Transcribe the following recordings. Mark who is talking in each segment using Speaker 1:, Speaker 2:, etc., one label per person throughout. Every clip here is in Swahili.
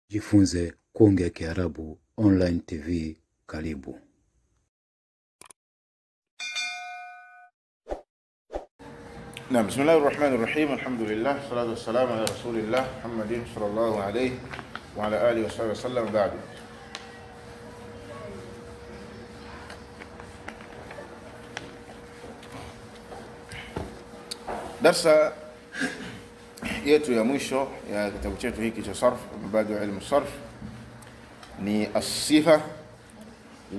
Speaker 1: Jifunze kuongea Kiarabu online TV. Karibu.
Speaker 2: نعم بسم الله الرحمن الرحيم الحمد لله والصلاة والسلام على رسول الله محمد صلى الله عليه وعلى آله وصحبه وسلم بعد. Darsa yetu ya mwisho ya kitabu chetu hiki cha sarf, mabadi ya ilmu sarf, ni as-sifa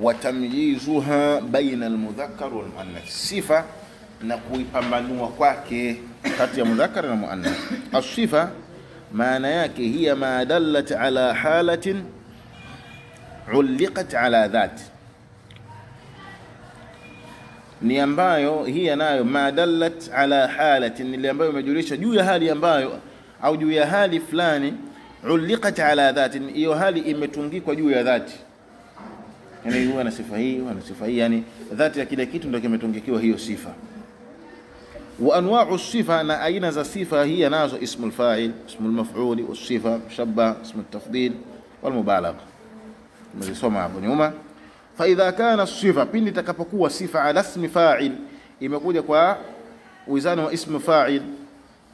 Speaker 2: wa tamyizuha baina al-mudhakkar wal muannath. Sifa na kuipambanua kwake kati ya mudhakkar na muannath. As-sifa maana yake hiya ma dallat ala halatin ulliqat ala dhati, ni ambayo hiya nayo ma dallat ala halatin, ile ambayo imejulisha juu ya hali ambayo au juu ya hali fulani, ulliqat ala dhati, hiyo hali imetungikwa juu ya dhati. Yani huwa na sifa hii, huwa na sifa hii, yani dhati ya kile kitu ndio kimetungikiwa hiyo sifa. Wa anwa'u sifa, na aina za sifa hiya nazo ismul fa'il, ismul maf'ul, was-sifa mushabbah, ismul tafdhil wal mubalagha. Tumesoma hapo nyuma. Fa idha kana sifa, pindi takapokuwa sifa ala ismi fa'il, imekuja kwa wizani wa ismu fa'il,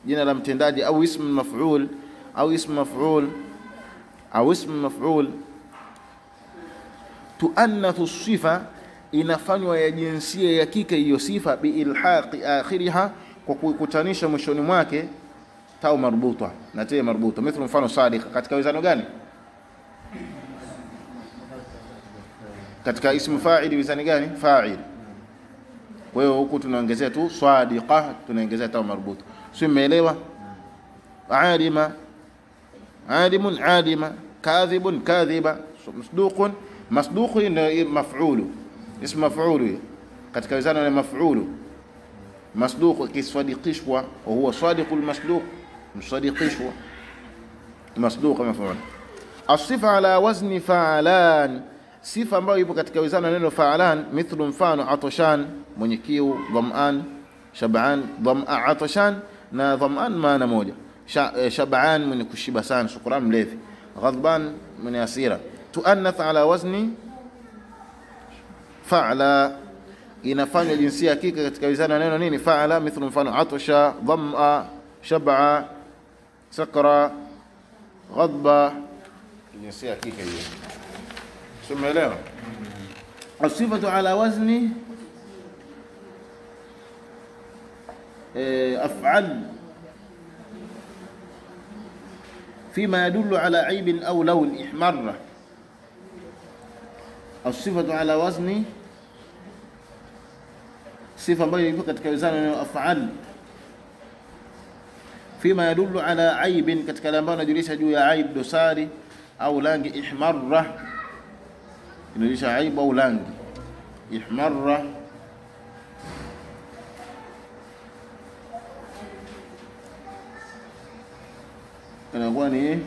Speaker 2: jina la mtendaji, au ismu maf'ul au ismu maf'ul au ismu maf'ul, tuannathu sifa, inafanywa ya jinsia ya kike hiyo sifa, bi ilhaqi akhiriha, kwa kukutanisha mwishoni mwake tau marbuta na ta marbuta. Mithlu, mfano sadiq katika wizani gani? Katika ismu fa'il wizani gani? Fa'il. Kwa hiyo huku tunaongezea tu sadiqa, tunaongezea tau marbuta. Sio, umeelewa? Alima alimun alima, kadhibun kadhiba, masduqun masduqu ni maf'ulu, ismu maf'ulu katika wizani wa maf'ulu. Masduq kisadiqishwa, wa huwa sadiqul masduq, msadiqishwa masduq maf'ul. As-sifa ala wazni fa'alan, sifa ambayo ipo katika wizani neno fa'alan. Mithlu, mfano atashan, mwenye kiu, dham'an, shab'an. Dham'a, atashan na dham'an maana moja. Shab'an mwenye kushiba sana, shukran, mlevi. Ghadban mwenye hasira. Tuannath ala wazni fa'ala, inafanywa jinsia ya kike katika wizani neno nini? Fa'ala. Mithlu, mfano atasha, dham'a, shab'a, sakra, ghadba, jinsia ya kike hiyo. Umeelewa? As-sifatu ala wazni af'al فيما يدل على عيب أو لون إحمر. الصفة على وزن صفة ambayo ipo katika wizani neno af'al, فيما يدل على عيب, katika ile ambayo inajulisha juu ya aib, dosari au langi. Ihmarra inajulisha aib au langi. Ihmarra inakuwa ni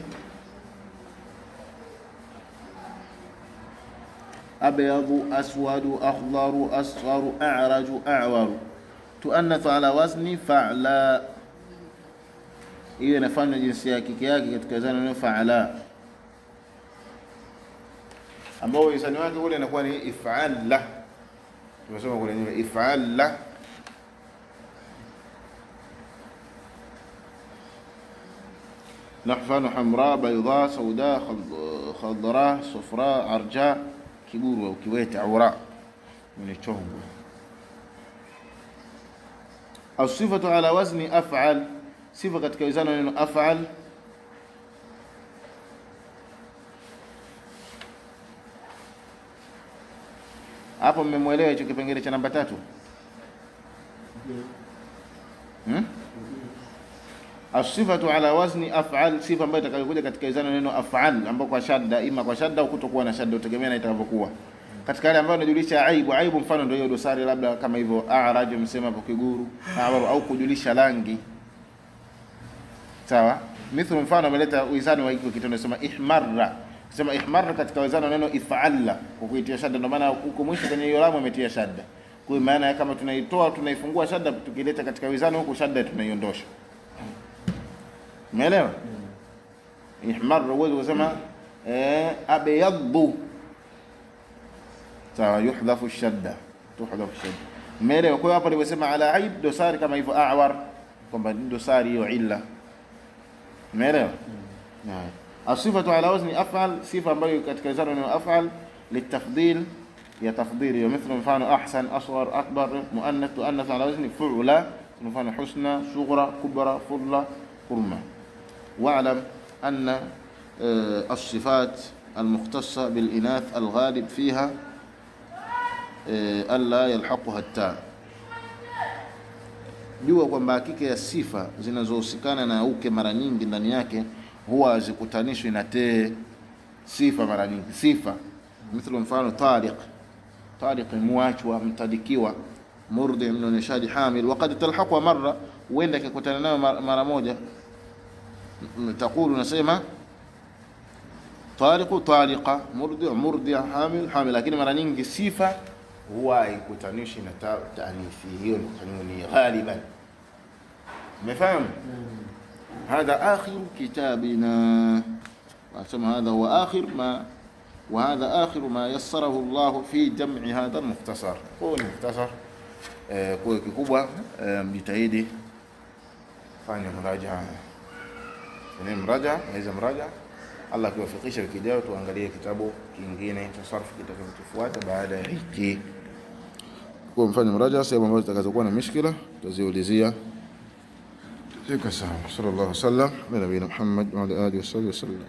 Speaker 2: abyadu, aswadu, akhdaru, asfaru, a'raju, a'waru. Tuannathu ala wazni fa'la, hiyo inafanywa jinsia ya kike yake katika wizani neno fa'ala, ambao wizani wake ule inakuwa ni if'ala. Tumesoma kule nyuma if'ala. نحفان حمراء بيضاء سوداء خضراء صفراء عرجاء كبور وكويت عوراء من الشهب. الصفة على وزن أفعل, صفة katika wizani neno af'al. Hapo mmemwelewa hicho kipengele cha namba 3? As-sifatu ala wazni af'al, sifa ambayo itakayokuja katika wizani neno af'al, ambapo kwa shadda, ima kwa shadda au kutokuwa na shadda, utegemea na itakavyokuwa. Katika yale ambayo inajulisha aibu, aibu mfano ndio hiyo dosari, labda kama hivyo a'raj, msema hapo kiguru, au kujulisha rangi. Sawa? Mithlu, mfano ameleta wizani wa hiki kitu unasema ihmarra. Sema ihmarra katika wizani neno if'ala, kwa kuitia shadda, ndio maana huko mwisho kwenye hiyo lamu imetia shadda. Kwa maana kama tunaitoa tunaifungua shadda, tukileta katika wizani huko shadda tunaiondosha. Umeelewa? Ihmar uwezo kusema abyaddu, sawa, yuhdhafu shadda, tuhdhafu shadda. Umeelewa? Kwa hiyo hapa aliposema ala aib, dosari kama hivyo a'war, kwamba dosari hiyo illa. Umeelewa? Asifatu ala wazni af'al, sifa ambayo katika wizara ni af'al litafdhil, ya tafdhili, mfano mfano ahsan, asghar, akbar, muannath, tuannath ala wazni fu'la, mfano husna, sughra, kubra, fudla, kurma. Wa'lam anna الصفات المختصة بالإناث الغالب فيها ألا يلحقها التاء. Jua kwamba hakika ya sifa zinazohusikana na uke mara nyingi ndani yake huwa zikutanishwi na te. Sifa mara nyingi, sifa mfano mfano tariq, tariq muachwa, mtadikiwa, murdi, mnoneshadi, hamil, waqad talhaqwa marra, huenda kikutana nayo mara moja. Takulu, nasema tariqu, tariqa, murdi, murdia, hamil, hamil, lakini mara nyingi sifa huwa ikutanishi na taanithi, hiyo ni ghaliban. Umefahamu? هذا آخر كتابنا، هذا هو آخر ما، وهذا آخر ما يسره الله في جمع هذا المختصر. هو المختصر kwa kikubwa, mjitahidi fanya muraja, ni muraja, hizo muraja. Allah kiwafikisha wiki ijayo tuangalie kitabu kingine cha sarf kitakachofuata baada ya hiki. Kwa mfano muraja, sehemu ambazo zitakazokuwa na mishkila tutaziulizia. Sallallahu alaihi wasallam ala nabiyina Muhammad wa ala alihi wasallam.